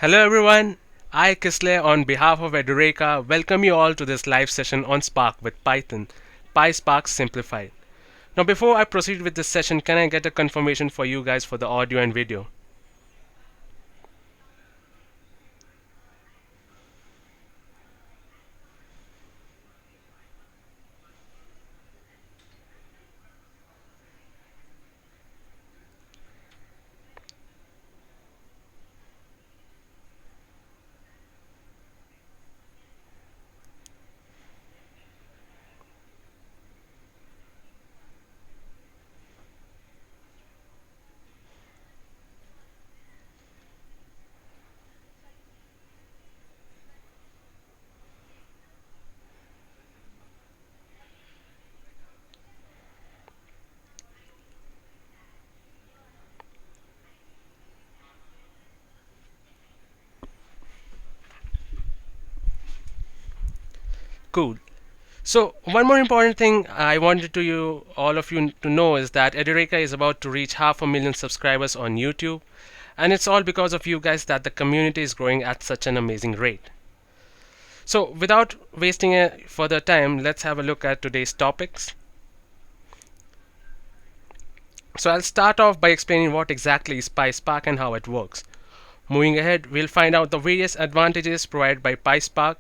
Hello everyone, I Kisle on behalf of Edureka welcome you all to this live session on Spark with Python, PySpark Simplified. Now before I proceed with this session, can I get a confirmation for you guys for the audio and video? Cool. So one more important thing I wanted to you all of you to know is that Edureka is about to reach 500,000 subscribers on YouTube, and it's all because of you guys that the community is growing at such an amazing rate. So without wasting further time, let's have a look at today's topics. So I'll start off by explaining what exactly is PySpark and how it works. Moving ahead, we'll find out the various advantages provided by PySpark,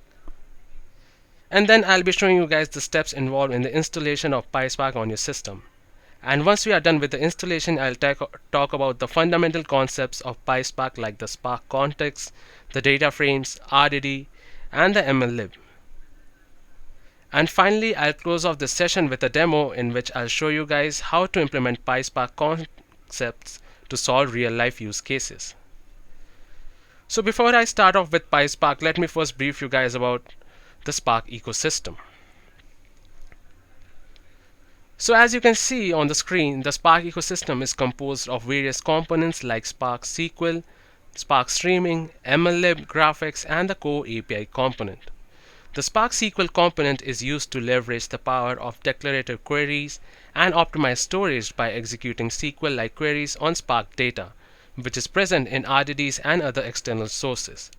and then I'll be showing you guys the steps involved in the installation of PySpark on your system. And once we are done with the installation, I'll talk about the fundamental concepts of PySpark like the Spark context, the data frames, RDD, and the MLlib. And finally, I'll close off this session with a demo in which I'll show you guys how to implement PySpark concepts to solve real-life use cases. So before I start off with PySpark, let me first brief you guys about the Spark ecosystem. So as you can see on the screen, the Spark ecosystem is composed of various components like Spark SQL, Spark Streaming, MLlib, GraphX, and the core API component. The Spark SQL component is used to leverage the power of declarative queries and optimize storage by executing SQL-like queries on Spark data, which is present in RDDs and other external sources.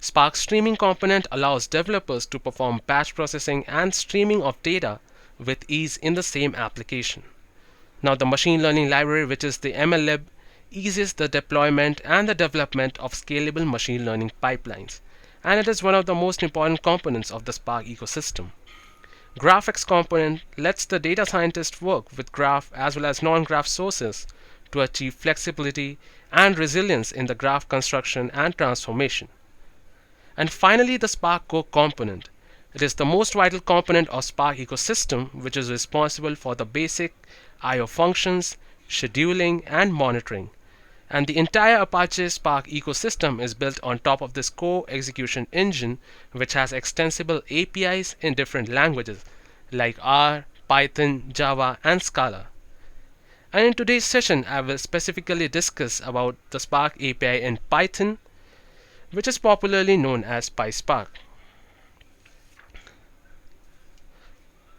Spark Streaming component allows developers to perform batch processing and streaming of data with ease in the same application. Now the machine learning library, which is the MLlib, eases the deployment and the development of scalable machine learning pipelines, and it is one of the most important components of the Spark ecosystem. GraphX component lets the data scientist work with graph as well as non-graph sources to achieve flexibility and resilience in the graph construction and transformation. And finally, the Spark core component. It is the most vital component of Spark ecosystem, which is responsible for the basic I/O functions, scheduling, and monitoring. And the entire Apache Spark ecosystem is built on top of this core execution engine, which has extensible APIs in different languages like R, Python, Java, and Scala. And in today's session, I will specifically discuss about the Spark API in Python, which is popularly known as PySpark.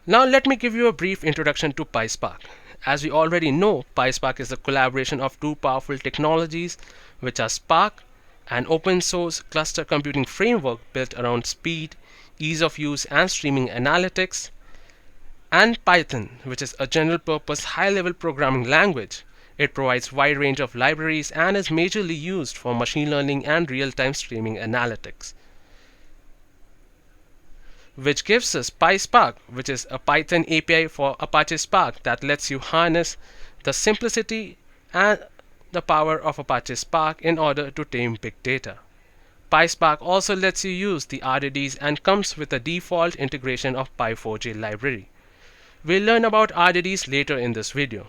Now let me give you a brief introduction to PySpark. As we already know, PySpark is a collaboration of two powerful technologies, which are Spark, an open source cluster computing framework built around speed, ease of use, and streaming analytics, and Python, which is a general purpose high level programming language. It provides wide range of libraries and is majorly used for machine learning and real-time streaming analytics, which gives us PySpark, which is a Python API for Apache Spark that lets you harness the simplicity and the power of Apache Spark in order to tame big data. PySpark also lets you use the RDDs and comes with a default integration of Py4j library. We'll learn about RDDs later in this video.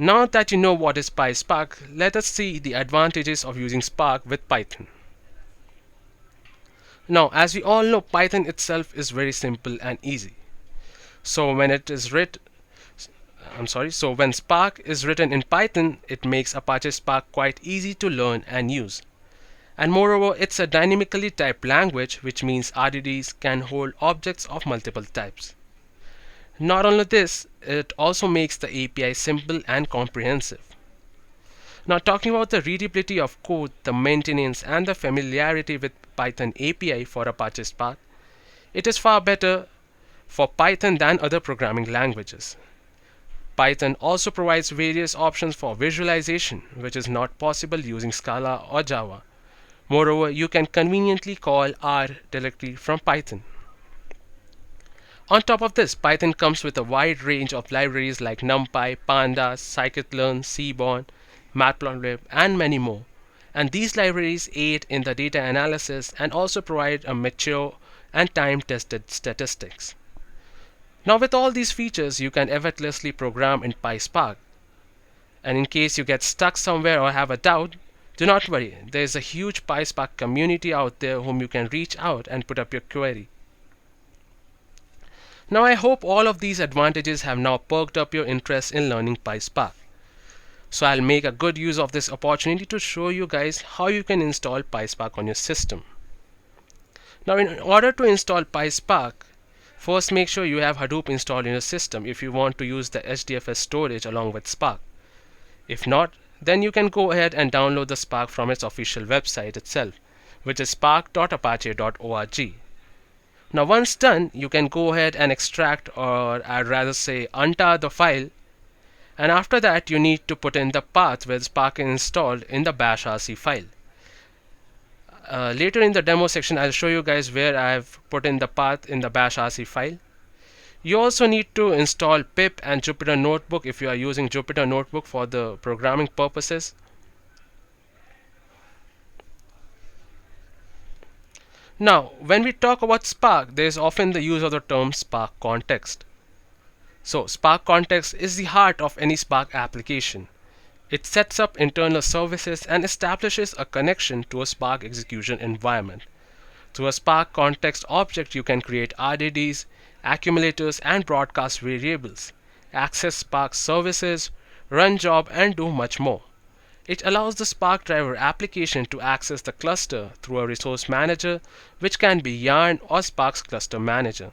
Now that you know what is PySpark, let us see the advantages of using Spark with Python. Now, as we all know, Python itself is very simple and easy. So when Spark is written in Python, it makes Apache Spark quite easy to learn and use. And moreover, it's a dynamically typed language, which means RDDs can hold objects of multiple types. Not only this, it also makes the API simple and comprehensive. Now, talking about the readability of code, the maintenance, and the familiarity with Python API for Apache Spark, it is far better for Python than other programming languages. Python also provides various options for visualization, which is not possible using Scala or Java. Moreover, you can conveniently call R directly from Python. On top of this, Python comes with a wide range of libraries like NumPy, Pandas, Scikit-learn, Seaborn, Matplotlib, and many more. And these libraries aid in the data analysis and also provide a mature and time-tested statistics. Now with all these features, you can effortlessly program in PySpark. And in case you get stuck somewhere or have a doubt, do not worry. There is a huge PySpark community out there whom you can reach out and put up your query. Now I hope all of these advantages have now perked up your interest in learning PySpark. So I'll make a good use of this opportunity to show you guys how you can install PySpark on your system. Now in order to install PySpark, first make sure you have Hadoop installed in your system if you want to use the HDFS storage along with Spark. If not, then you can go ahead and download the Spark from its official website itself, which is spark.apache.org. Now once done, you can go ahead and extract, or I'd rather say untar the file, and after that you need to put in the path where Spark is installed in the bash rc file. Later in the demo section, I'll show you guys where I've put in the path in the bash rc file. You also need to install pip and Jupyter Notebook if you are using Jupyter Notebook for the programming purposes. Now, when we talk about Spark, there is often the use of the term Spark context. So, Spark context is the heart of any Spark application. It sets up internal services and establishes a connection to a Spark execution environment. Through a Spark context object, you can create RDDs, accumulators, and broadcast variables, access Spark services, run job, and do much more. It allows the Spark driver application to access the cluster through a resource manager, which can be Yarn or Spark's cluster manager.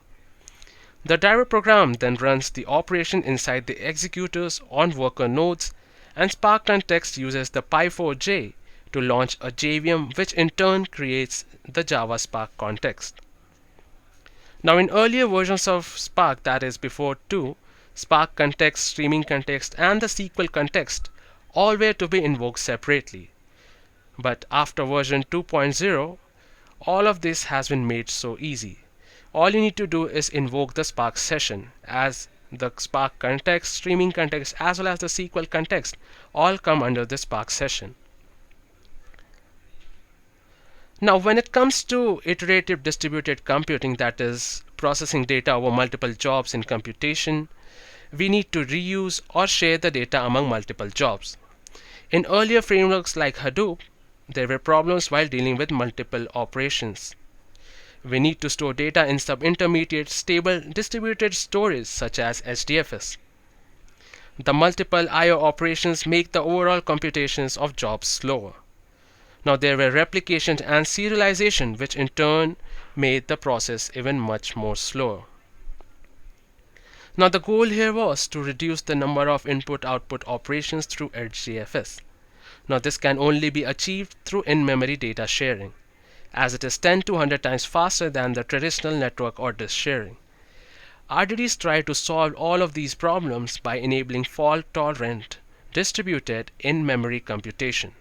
The driver program then runs the operation inside the executors on worker nodes, and Spark context uses the Py4j to launch a JVM, which in turn creates the Java Spark context. Now in earlier versions of Spark, that is before 2, Spark context, streaming context, and the SQL context all were to be invoked separately. But after version 2.0, all of this has been made so easy. All you need to do is invoke the Spark session, as the Spark context, streaming context, as well as the SQL context all come under the Spark session. Now when it comes to iterative distributed computing, that is processing data over multiple jobs in computation, we need to reuse or share the data among multiple jobs. In earlier frameworks like Hadoop, there were problems while dealing with multiple operations. We need to store data in sub-intermediate stable distributed storage such as HDFS. The multiple I/O operations make the overall computations of jobs slower. Now there were replication and serialization, which in turn made the process even much more slower. Now the goal here was to reduce the number of input-output operations through HDFS. Now this can only be achieved through in-memory data sharing, as it is 10 to 100 times faster than the traditional network or disk sharing. RDDs try to solve all of these problems by enabling fault-tolerant, distributed in-memory computation.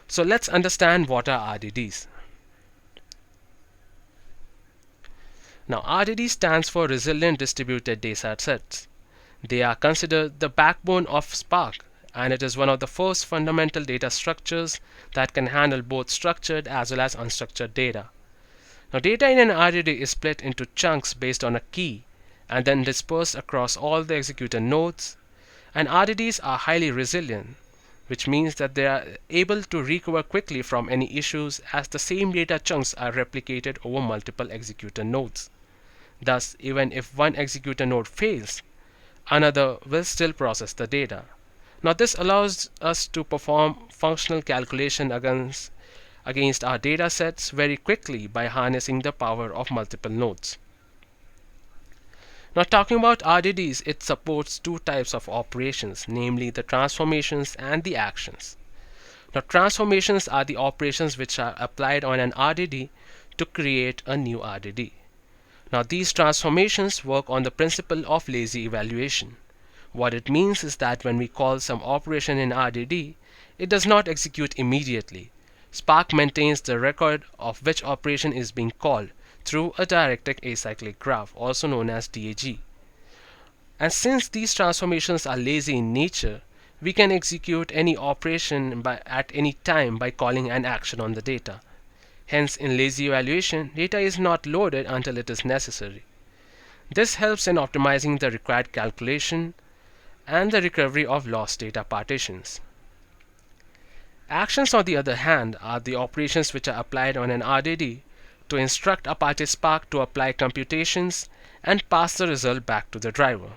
So let's understand what are RDDs. Now RDD stands for Resilient Distributed Data Sets. They are considered the backbone of Spark, and it is one of the first fundamental data structures that can handle both structured as well as unstructured data. Now data in an RDD is split into chunks based on a key and then dispersed across all the executor nodes, and RDDs are highly resilient, which means that they are able to recover quickly from any issues as the same data chunks are replicated over multiple executor nodes. Thus, even if one executor node fails, another will still process the data. Now this allows us to perform functional calculation against our data sets very quickly by harnessing the power of multiple nodes. Now talking about RDDs, it supports two types of operations, namely the transformations and the actions. Now, transformations are the operations which are applied on an RDD to create a new RDD. Now, these transformations work on the principle of lazy evaluation. What it means is that when we call some operation in RDD, it does not execute immediately. Spark maintains the record of which operation is being called through a directed acyclic graph, also known as DAG. And since these transformations are lazy in nature, we can execute any operation at any time by calling an action on the data. Hence, in lazy evaluation, data is not loaded until it is necessary. This helps in optimizing the required calculation and the recovery of lost data partitions. Actions, on the other hand, are the operations which are applied on an RDD to instruct Apache Spark to apply computations and pass the result back to the driver.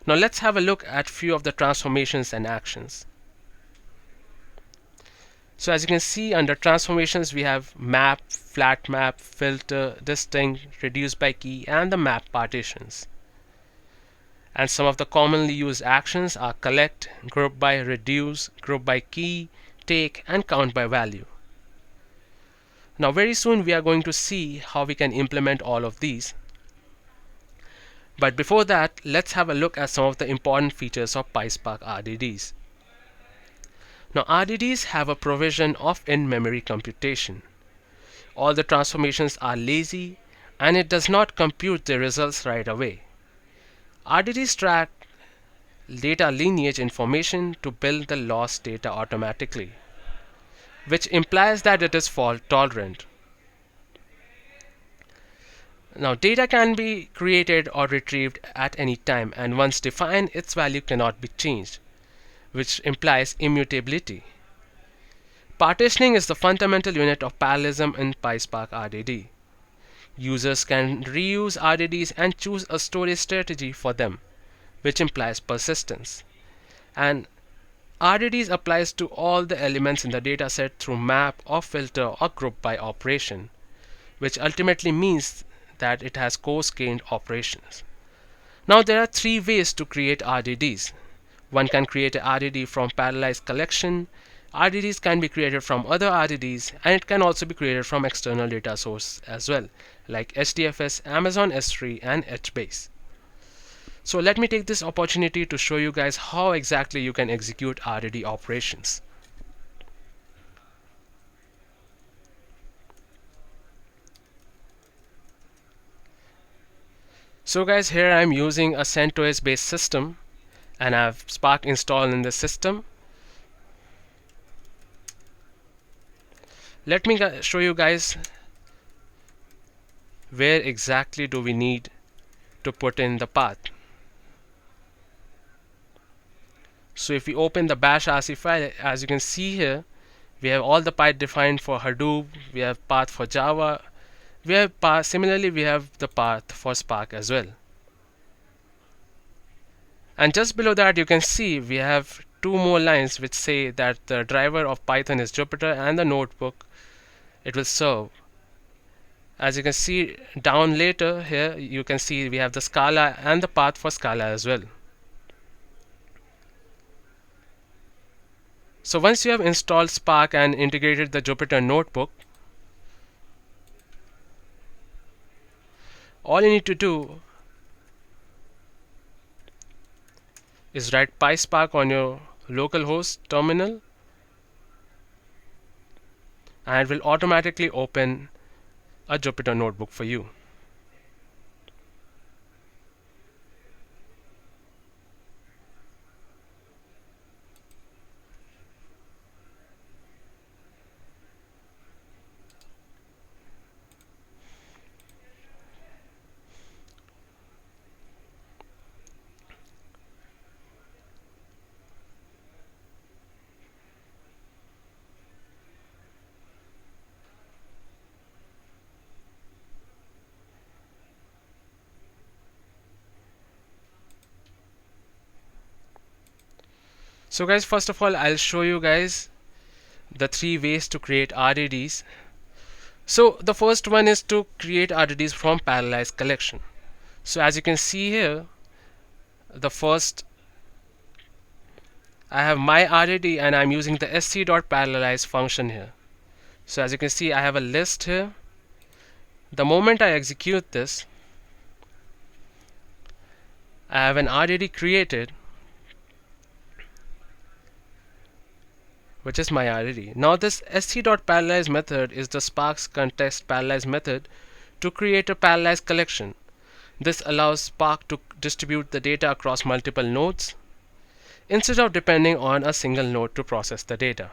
Now let's have a look at few of the transformations and actions. So as you can see, under transformations we have map, flat map, filter, distinct, reduce by key, and the map partitions. And some of the commonly used actions are collect, group by, reduce, group by key, take, and count by value. Now very soon we are going to see how we can implement all of these. But before that, let's have a look at some of the important features of PySpark RDDs. Now RDDs have a provision of in-memory computation. All the transformations are lazy and it does not compute the results right away. RDDs track data lineage information to build the lost data automatically, which implies that it is fault tolerant. Now data can be created or retrieved at any time, and once defined, its value cannot be changed, which implies immutability. Partitioning is the fundamental unit of parallelism in PySpark RDD. Users can reuse RDDs and choose a storage strategy for them, which implies persistence. And RDDs applies to all the elements in the dataset through map or filter or group by operation, which ultimately means that it has coarse-grained operations. Now there are three ways to create RDDs. One can create a RDD from parallelized collection. RDDs can be created from other RDDs, and it can also be created from external data source as well, like HDFS, Amazon S3, and HBase. So let me take this opportunity to show you guys how exactly you can execute RDD operations. So guys, here I'm using a CentOS based system and I have Spark installed in the system. Let me show you guys where exactly do we need to put in the path. So if we open the bash RC file, as you can see here, we have all the path defined for Hadoop, we have path for Java, we have path, similarly we have the path for Spark as well. And just below that you can see we have two more lines which say that the driver of Python is Jupyter and the notebook it will serve. As you can see down later here, you can see we have the Scala and the path for Scala as well. So once you have installed Spark and integrated the Jupyter notebook, all you need to do is write PySpark on your localhost terminal and it will automatically open a Jupyter notebook for you. So guys, first of all I'll show you guys the three ways to create RDDs. So the first one is to create RDDs from parallelized collection. So as you can see here, the first I have my RDD and I'm using the sc.parallelize function here. So as you can see, I have a list here. The moment I execute this, I have an RDD created, which is my RDD. Now this sc.parallelize method is the Spark's context parallelize method to create a parallelized collection. This allows Spark to distribute the data across multiple nodes instead of depending on a single node to process the data.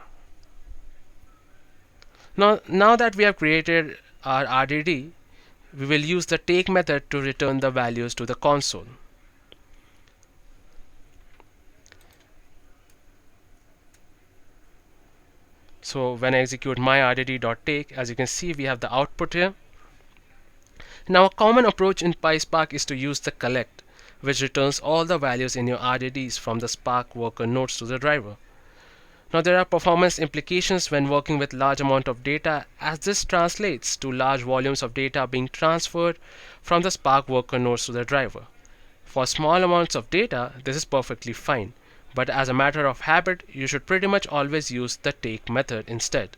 Now that we have created our RDD, we will use the take method to return the values to the console. So when I execute my RDD.take, as you can see, we have the output here. Now a common approach in PySpark is to use the collect, which returns all the values in your RDDs from the Spark worker nodes to the driver. Now there are performance implications when working with large amount of data, as this translates to large volumes of data being transferred from the Spark worker nodes to the driver. For small amounts of data, this is perfectly fine, but as a matter of habit, you should pretty much always use the take method instead.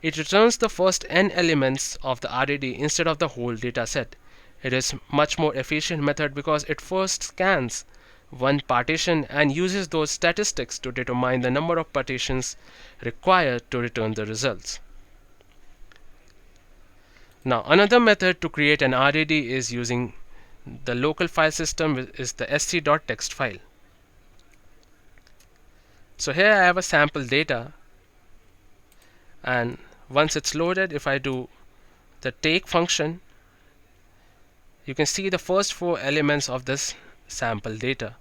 It returns the first n elements of the RDD instead of the whole data set. It is much more efficient method because it first scans one partition and uses those statistics to determine the number of partitions required to return the results. Now another method to create an RDD is using the local file system, is the sc.text file. So here I have a sample data, and once it's loaded, if I do the take function, you can see the first 4 elements of this sample data.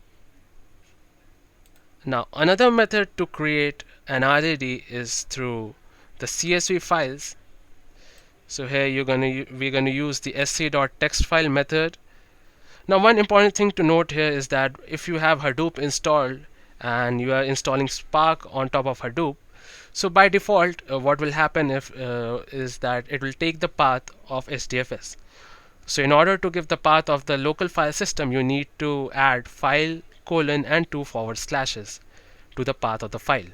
Now another method to create an RDD is through the CSV files. So here we're gonna use the sc.text file method. Now one important thing to note here is that if you have Hadoop installed and you are installing Spark on top of Hadoop, so by default what will happen is that it will take the path of HDFS. So in order to give the path of the local file system, you need to add file colon and 2 forward slashes to the path of the file.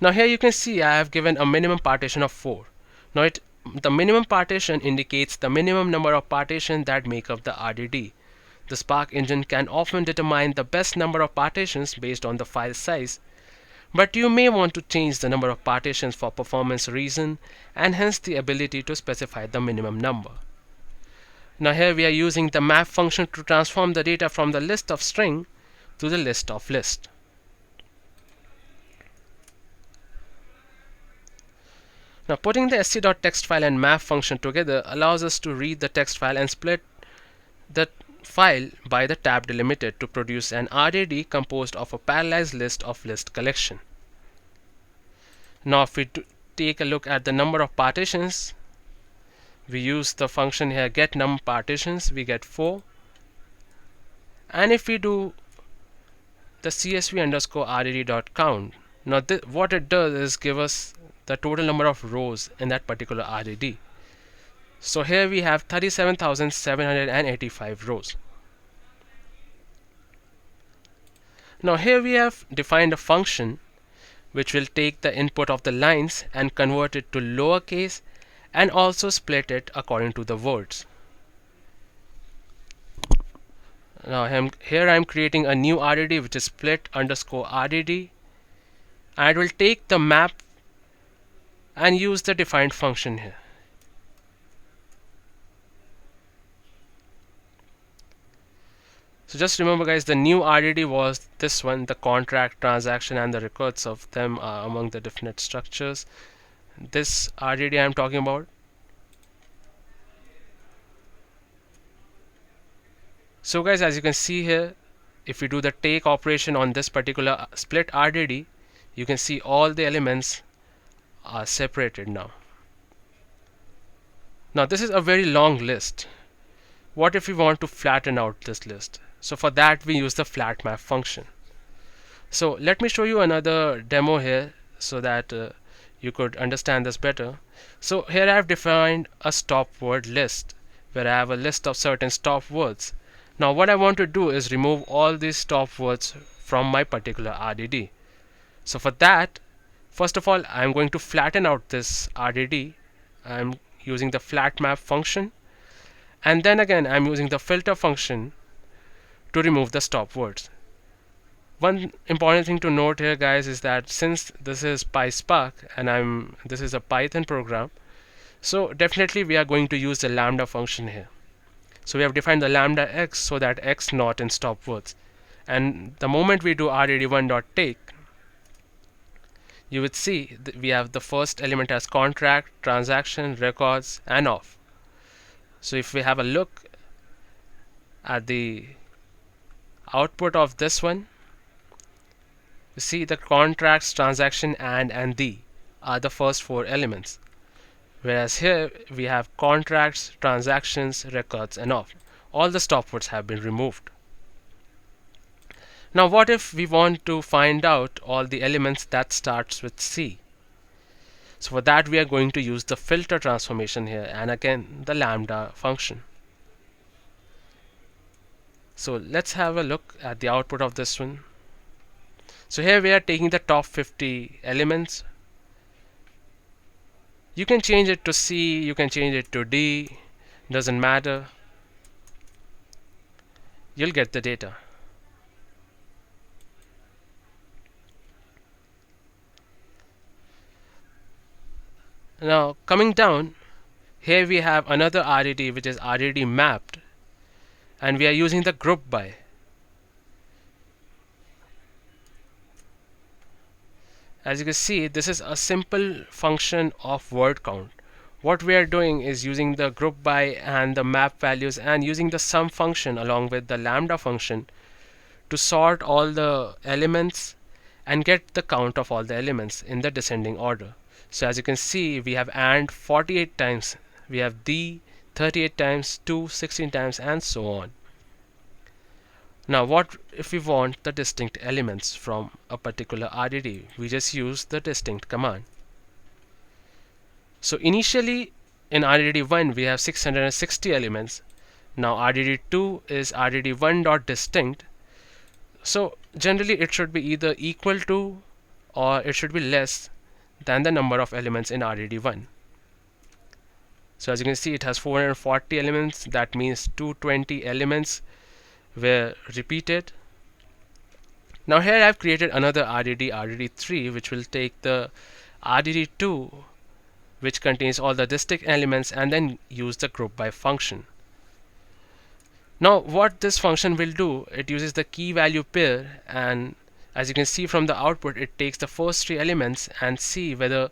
Now here you can see I have given a minimum partition of 4. Now the minimum partition indicates the minimum number of partitions that make up the RDD. The Spark engine can often determine the best number of partitions based on the file size, but you may want to change the number of partitions for performance reason and hence the ability to specify the minimum number. Now here we are using the map function to transform the data from the list of string to the list of list. Now putting the sc.text file and map function together allows us to read the text file and split the file by the tab delimited to produce an RDD composed of a parallelized list of list collection. Now if we take a look at the number of partitions, we use the function here getNum partitions, we get 4. And if we do the csv underscore rdd.count, now what it does is give us the total number of rows in that particular RDD. So here we have 37,785 rows. Now here we have defined a function which will take the input of the lines and convert it to lowercase and also split it according to the words. Now here I am creating a new RDD which is split underscore RDD, and it will take the map and use the defined function here. So just remember guys, the new RDD was this one, the contract, transaction and the records of them are among the definite structures. This RDD I am talking about. So guys, as you can see here, if we do the take operation on this particular split RDD, you can see all the elements are separated now. Now this is a very long list. What if we want to flatten out this list? So for that we use the flat map function. So let me show you another demo here so that you could understand this better. So here I have defined a stop word list where I have a list of certain stop words. Now what I want to do is remove all these stop words from my particular RDD. So for that, first of all, I'm going to flatten out this RDD. I'm using the flat map function, and then again I'm using the filter function to remove the stop words. One important thing to note here, guys, is that since this is PySpark and this is a Python program, so definitely we are going to use the lambda function here. So we have defined the lambda x so that x not in stop words. And the moment we do rdd1.take, you would see that we have the first element as contract, transaction, records, and off. So if we have a look at the output of this one, you see the contracts, transaction, and the are the first four elements. Whereas here we have contracts, transactions, records, and off. All the stop words have been removed. Now what if we want to find out all the elements that starts with C? So for that we are going to use the filter transformation here, and again the lambda function. So let's have a look at the output of this one. So here we are taking the top 50 elements. You can change it to C, you can change it to D, doesn't matter. You'll get the data. Now coming down, here we have another RDD which is RDD mapped, and we are using the group by. As you can see, this is a simple function of word count. What we are doing is using the group by and the map values and using the sum function along with the lambda function to sort all the elements and get the count of all the elements in the descending order. So as you can see, we have and 48 times, we have the 38 times, 2 16 times, and so on. Now what if we want the distinct elements from a particular RDD? We just use the distinct command. So initially in RDD1 we have 660 elements. Now RDD2 is RDD1.distinct. So generally it should be either equal to or it should be less than the number of elements in RDD1. So as you can see, it has 440 elements. That means 220 elements were repeated. Now here I've created another RDD, RDD3, which will take the RDD2, which contains all the distinct elements, and then use the group by function. Now what this function will do, it uses the key value pair, and as you can see from the output, it takes the first three elements and see whether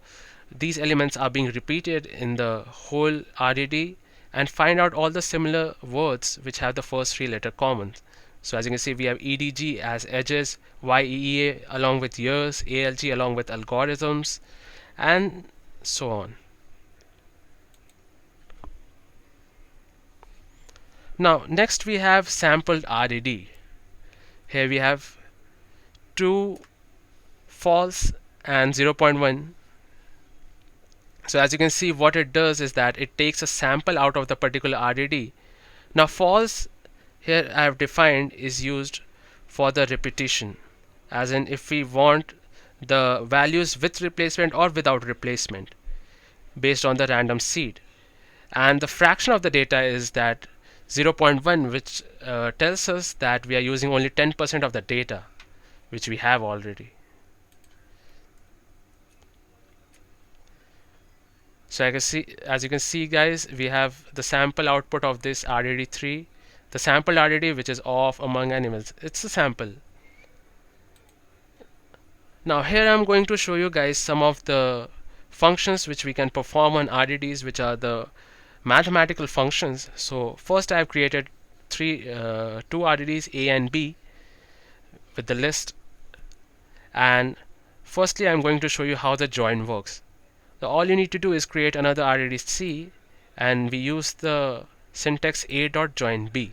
these elements are being repeated in the whole RDD, and find out all the similar words which have the first three letter common. So as you can see, we have EDG as edges, YEEA along with years, ALG along with algorithms, and so on. Now next we have sampled RDD. Here we have true, false, and 0.1. So as you can see, what it does is that it takes a sample out of the particular RDD. Now false here I have defined is used for the repetition, as in if we want the values with replacement or without replacement based on the random seed. And the fraction of the data is that 0.1, which tells us that we are using only 10% of the data which we have already. So as you can see guys, we have the sample output of this RDD3, the sample RDD which is off among animals. It's a sample. Now here I'm going to show you guys some of the functions which we can perform on RDDs, which are the mathematical functions. So first I have created two RDDs, A and B, with the list. And firstly I'm going to show you how the join works. So all you need to do is create another RDD C, and we use the syntax A.join.B,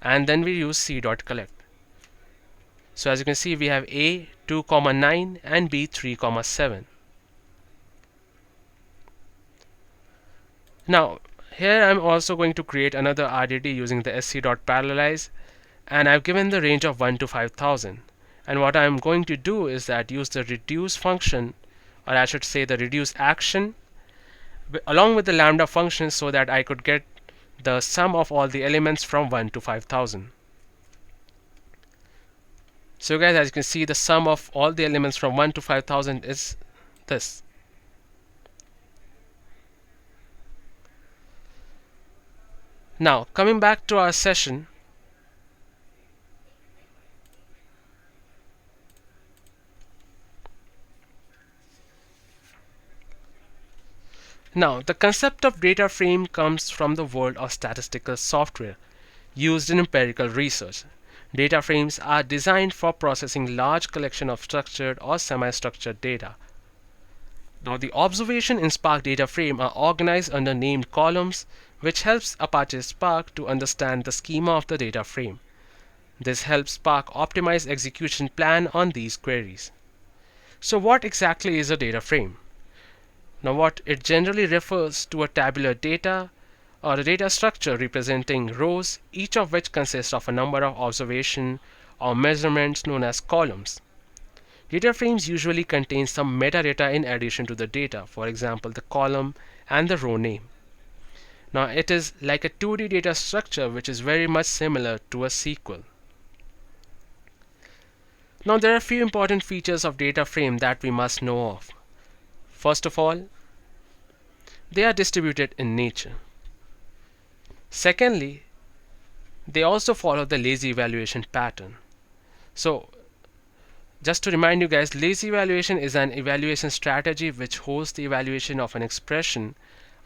and then we use C.collect. So as you can see, we have A 2,9 and B 3,7. Now here I'm also going to create another RDD using the sc.parallelize, and I've given the range of 1 to 5000. And what I'm going to do is that use the reduce function, or I should say the reduce action, along with the lambda function, so that I could get the sum of all the elements from 1 to 5000. So guys, as you can see, the sum of all the elements from 1 to 5000 is this. Now coming back to our session, now the concept of data frame comes from the world of statistical software used in empirical research. Data frames are designed for processing large collection of structured or semi-structured data. Now the observation in Spark data frame are organized under named columns, which helps Apache Spark to understand the schema of the data frame. This helps Spark optimize execution plan on these queries. So what exactly is a data frame? Now what it generally refers to a tabular data or a data structure representing rows, each of which consists of a number of observation or measurements known as columns. Data frames usually contain some metadata in addition to the data, for example the column and the row name. Now it is like a 2D data structure which is very much similar to a SQL. Now there are a few important features of data frame that we must know of. First of all, they are distributed in nature. Secondly, they also follow the lazy evaluation pattern. So just to remind you guys, lazy evaluation is an evaluation strategy which holds the evaluation of an expression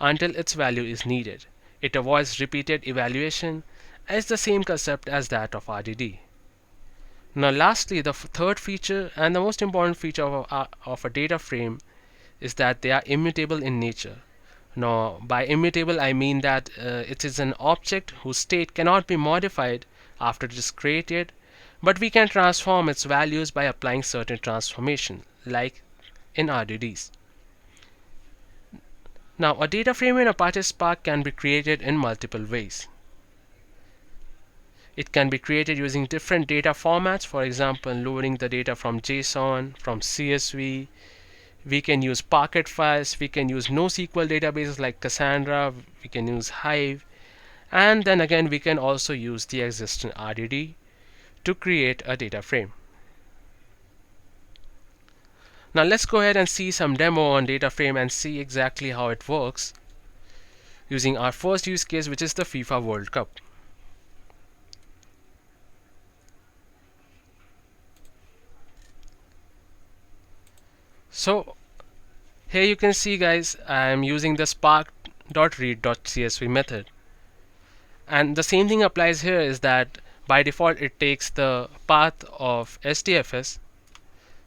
until its value is needed. It avoids repeated evaluation, as the same concept as that of RDD. Now lastly, the third feature and the most important feature of a data frame is that they are immutable in nature. Now by immutable I mean that it is an object whose state cannot be modified after it is created, but we can transform its values by applying certain transformation, like in RDDs. Now a data frame in Apache Spark can be created in multiple ways. It can be created using different data formats, for example loading the data from JSON, from CSV. We can use Parquet files, we can use NoSQL databases like Cassandra, we can use Hive, and then again we can also use the existing RDD to create a data frame. Now let's go ahead and see some demo on data frame and see exactly how it works using our first use case, which is the FIFA World Cup. So here you can see guys, I am using the spark.read.csv method, and the same thing applies here, is that by default it takes the path of HDFS,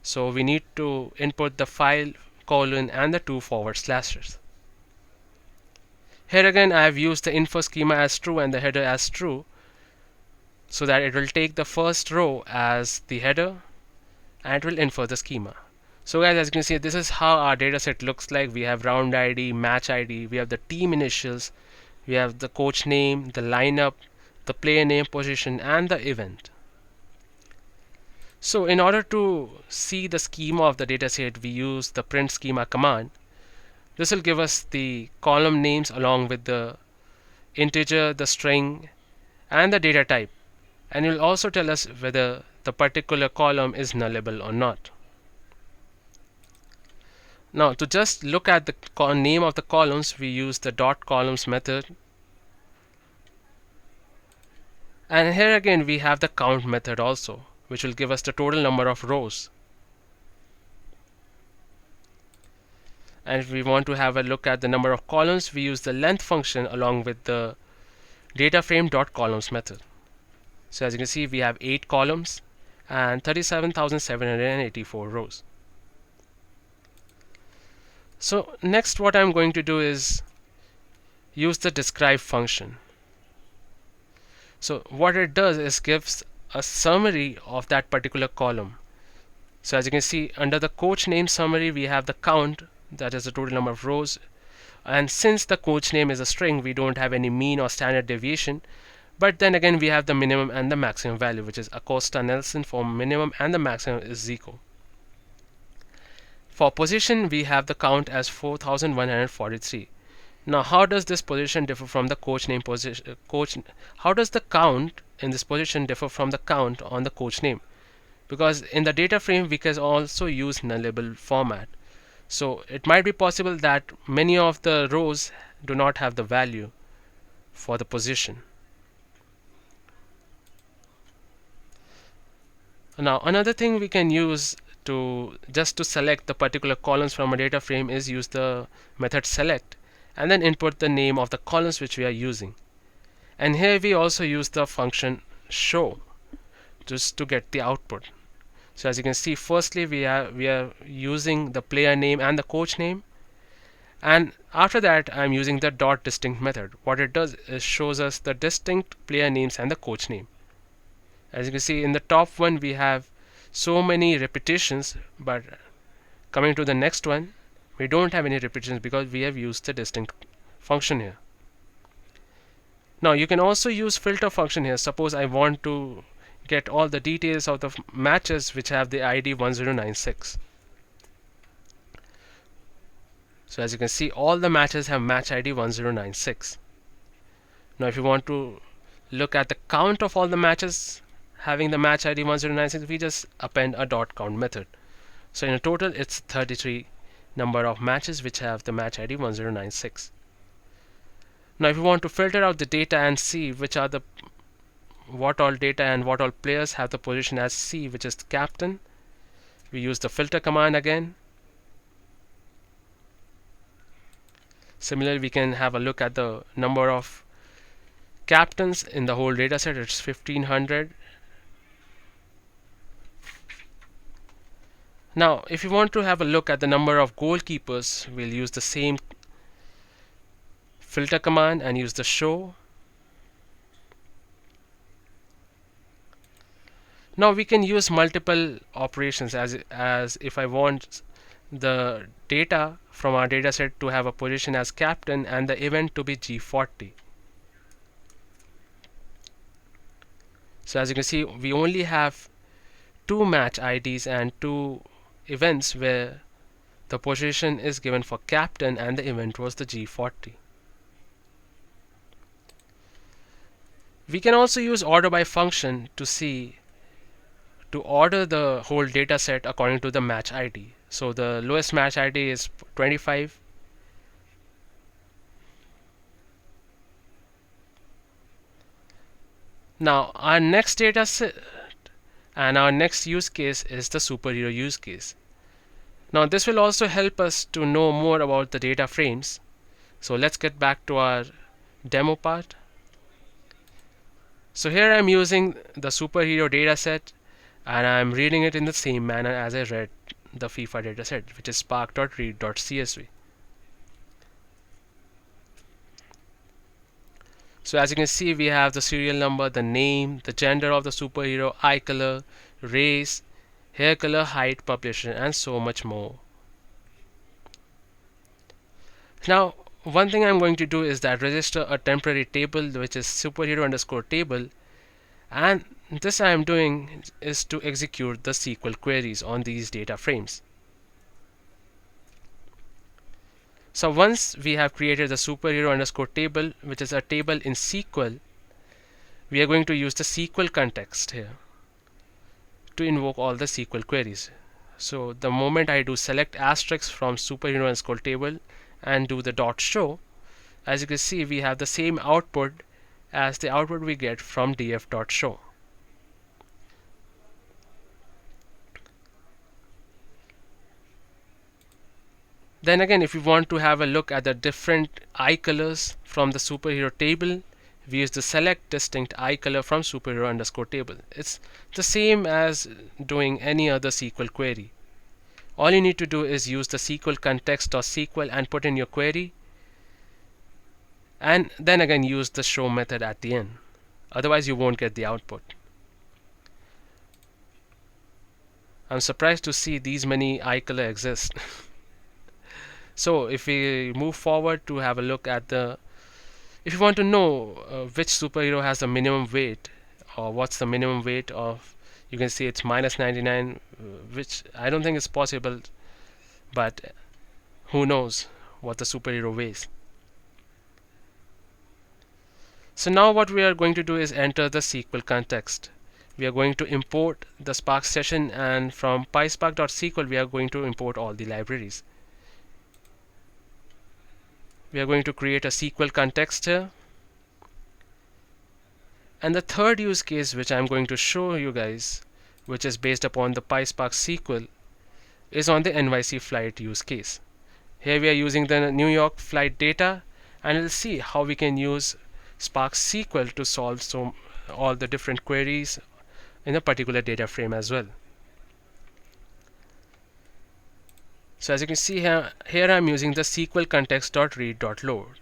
so we need to input the file colon and the 2 forward slashes. Here again I have used the info schema as true and the header as true, so that it will take the first row as the header and it will infer the schema. So guys, as you can see, this is how our dataset looks like. We have round ID, match ID, we have the team initials, we have the coach name, the lineup, the player name, position, and the event. So in order to see the schema of the dataset, we use the print schema command. This will give us the column names along with the integer, the string, and the data type, and it will also tell us whether the particular column is nullable or not. Now to just look at the name of the columns, we use the dot columns method, and here again we have the count method also, which will give us the total number of rows. And if we want to have a look at the number of columns, we use the length function along with the dataframe.columns method. So as you can see, we have 8 columns and 37,784 rows. So next what I'm going to do is use the describe function. So what it does is gives a summary of that particular column. So as you can see, under the coach name summary we have the count, that is the total number of rows. And since the coach name is a string, we don't have any mean or standard deviation. But then again, we have the minimum and the maximum value, which is Acosta Nelson for minimum, and the maximum is Zico. For position, we have the count as 4143. Now, how does this position differ from the coach name position? How does the count in this position differ from the count on the coach name? Because in the data frame, we can also use nullable format. So it might be possible that many of the rows do not have the value for the position. Now, another thing we can use to select the particular columns from a data frame is use the method select and then input the name of the columns which we are using. And here we also use the function show just to get the output. So as you can see, firstly we are using the player name and the coach name, and after that I'm using the dot distinct method. What it does is shows us the distinct player names and the coach name. As you can see, in the top one we have so many repetitions, but coming to the next one we don't have any repetitions because we have used the distinct function here. Now you can also use filter function here. Suppose I want to get all the details of the matches which have the ID 1096. So as you can see, all the matches have match ID 1096. Now if you want to look at the count of all the matches having the match ID 1096, we just append a dot count method. So in a total it's 33 number of matches which have the match ID 1096. Now if you want to filter out the data and see which are the what all data and what all players have the position as C, which is the captain, we use the filter command again. Similarly, we can have a look at the number of captains in the whole data set. It's 1500. Now if you want to have a look at the number of goalkeepers, we'll use the same filter command and use the show. Now we can use multiple operations as if I want the data from our data set to have a position as captain and the event to be G40. So as you can see, we only have two match IDs and two events where the position is given for captain and the event was the G40. We can also use order by function to order the whole data set according to the match ID. So the lowest match ID is 25. Now our next data set and our next use case is the superhero use case. Now this will also help us to know more about the data frames. So let's get back to our demo part. So here I'm using the superhero data set and I'm reading it in the same manner as I read the FIFA dataset, which is spark.read.csv. So as you can see, we have the serial number, the name, the gender of the superhero, eye color, race, hair color, height, publisher, and so much more. Now one thing I'm going to do is that register a temporary table which is superhero underscore table, and this I am doing is to execute the SQL queries on these data frames. So once we have created the superhero underscore table, which is a table in SQL, we are going to use the SQL context here to invoke all the SQL queries. So the moment I do select asterisk from superhero underscore table and do the dot show, as you can see, we have the same output as the output we get from df.show. Then again, if you want to have a look at the different eye colors from the superhero table, we use the select distinct eye color from superhero underscore table. It's the same as doing any other SQL query. All you need to do is use the SQL context.sql and put in your query, and then again use the show method at the end. Otherwise you won't get the output. I'm surprised to see these many eye color exist. So if we move forward to have a look at the, if you want to know which superhero has the minimum weight, or what's the minimum weight of, you can see it's minus 99, which I don't think is possible, but who knows what the superhero weighs. So now what we are going to do is enter the SQL context. We are going to import the Spark session, and from PySpark.sql we are going to import all the libraries. We are going to create a SQL context here. And the third use case which I'm going to show you guys, which is based upon the PySpark SQL, is on the NYC flight use case. Here we are using the New York flight data, and we'll see how we can use Spark SQL to solve all the different queries in a particular data frame as well. So as you can see here I'm using the SQL context.read.load.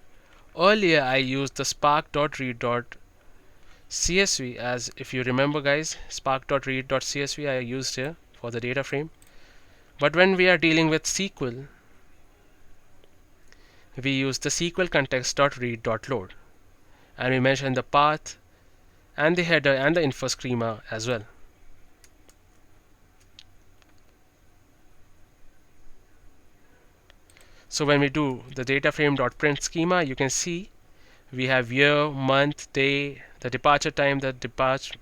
Earlier I used the spark.read.csv, as if you remember guys, spark.read.csv I used here for the data frame. But when we are dealing with SQL, we use the SQL context.read.load, and we mention the path and the header and the info schema as well. So when we do the data frame.print schema, you can see we have year, month, day, the departure time, the departure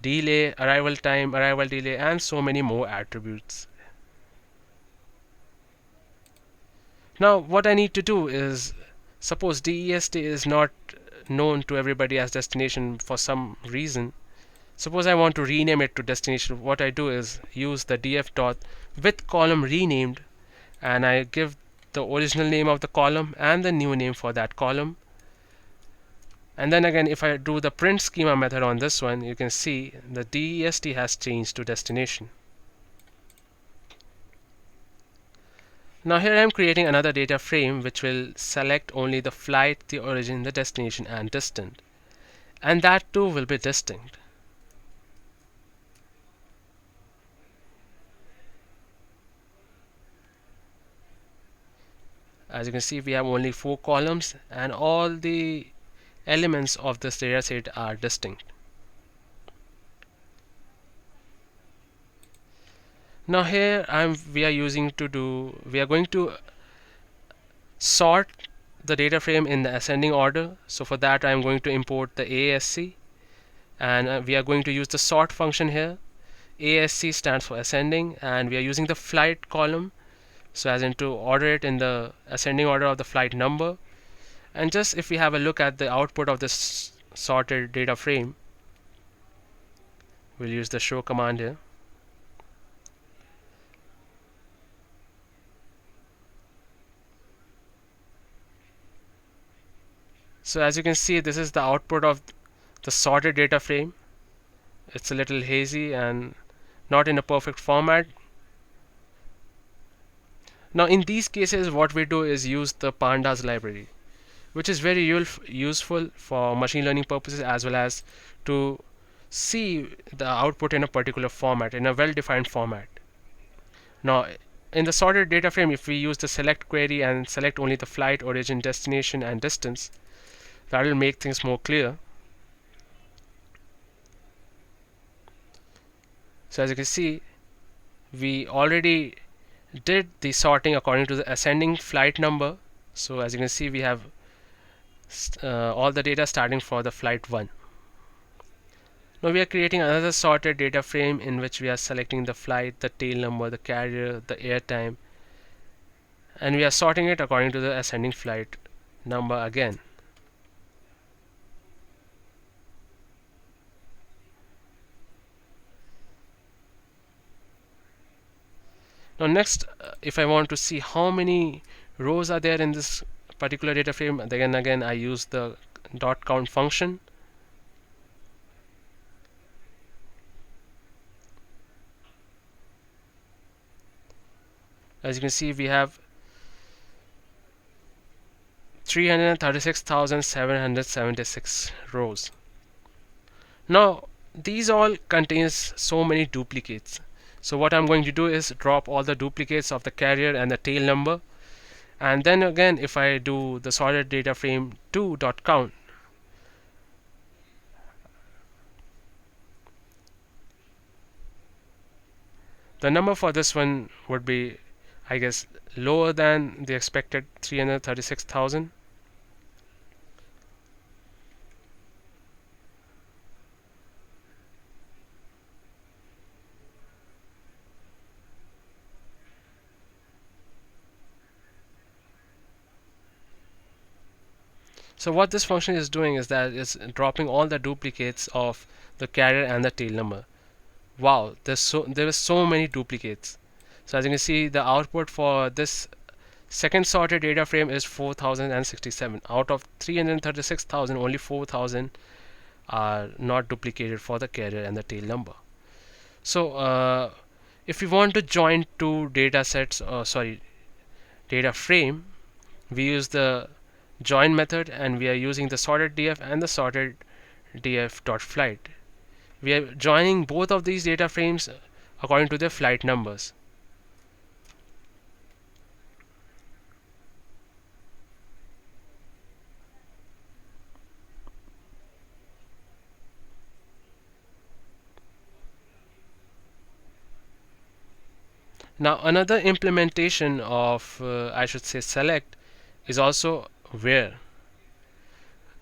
delay, arrival time, arrival delay, and so many more attributes. Now what I need to do is, suppose DEST is not known to everybody as destination for some reason. Suppose I want to rename it to destination. What I do is use the df dot with column renamed, and I give the original name of the column and the new name for that column. And then again, if I do the print schema method on this one, you can see the DEST has changed to destination. Now here I am creating another data frame which will select only the flight, the origin, the destination, and distant, and that too will be distinct. As you can see, we have only 4 columns, and all the elements of this data set are distinct. Now here we are going to sort the data frame in the ascending order. So for that I'm going to import the ASC, and we are going to use the sort function here. ASC stands for ascending, and we are using the flight column, so as in to order it in the ascending order of the flight number. And just if we have a look at the output of this sorted data frame, we'll use the show command here. So as you can see, this is the output of the sorted data frame. It's a little hazy and not in a perfect format. Now in these cases what we do is use the pandas library, which is very useful for machine learning purposes, as well as to see the output in a particular format, in a well-defined format. Now in the sorted data frame, if we use the select query and select only the flight, origin, destination, and distance, that will make things more clear. So as you can see, we already did the sorting according to the ascending flight number. So as you can see, we have all the data starting for the flight 1. Now we are creating another sorted data frame in which we are selecting the flight, the tail number, the carrier, the airtime, and we are sorting it according to the ascending flight number again. Now next, if I want to see how many rows are there in this particular data frame, then again I use the dot count function. As you can see, we have 336,776 rows. Now these all contains so many duplicates. So what I'm going to do is drop all the duplicates of the carrier and the tail number, And then again, if I do the sorted data frame 2.count, the number for this one would be, I guess, lower than the expected 336,000. So what this function is doing is that it's dropping all the duplicates of the carrier and the tail number. Wow, there were so many duplicates. So as you can see, the output for this second sorted data frame is 4067. Out of 336,000, only 4,000 are not duplicated for the carrier and the tail number. So if we want to join two data sets, data frame, we use the join method, and we are using the sorted df and the sorted df dot flight. We are joining both of these data frames according to their flight numbers. Now another implementation of I should say select is also where.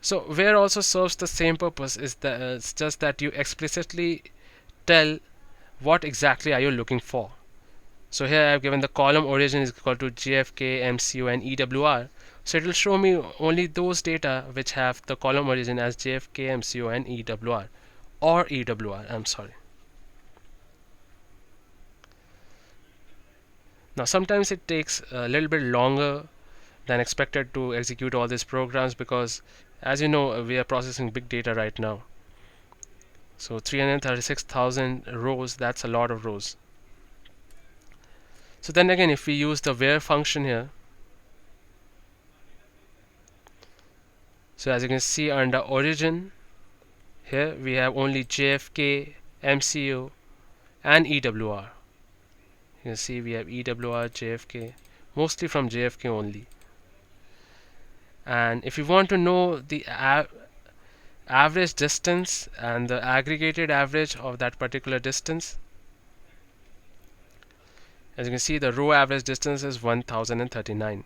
So where also serves the same purpose. It's just that you explicitly tell what exactly are you looking for. So here I have given the column origin is equal to GFK, MCO and EWR. So it will show me only those data which have the column origin as JFK, MCO and EWR, or EWR, I'm sorry. Now sometimes it takes a little bit longer than expected to execute all these programs, because as you know, we are processing big data right now. So 336,000 rows, that's a lot of rows. So then again, if we use the where function here, so as you can see under origin, here we have only JFK, MCO and EWR. You can see we have EWR, JFK, mostly from JFK only. And if you want to know the average distance and the aggregated average of that particular distance, as you can see, the row average distance is 1039.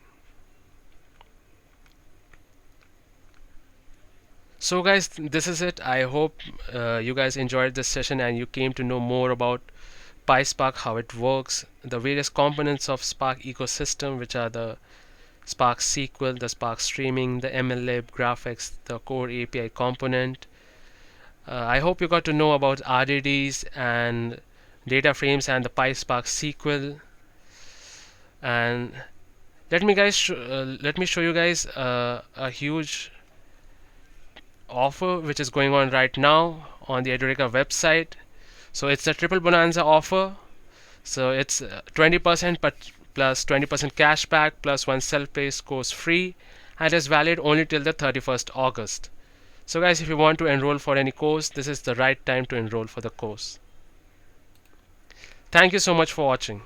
So guys, this is it. I hope you guys enjoyed this session and you came to know more about PySpark, how it works, the various components of Spark ecosystem, which are the Spark SQL, the Spark Streaming, the MLlib, GraphX, the core API component. I hope you got to know about RDDs and data frames and the PySpark SQL. And let me show you guys a huge offer which is going on right now on the Edureka website. So it's a triple bonanza offer. So it's 20% plus 20% cashback plus one self-paced course free, and is valid only till the 31st August. So guys, if you want to enroll for any course, this is the right time to enroll for the course. Thank you so much for watching.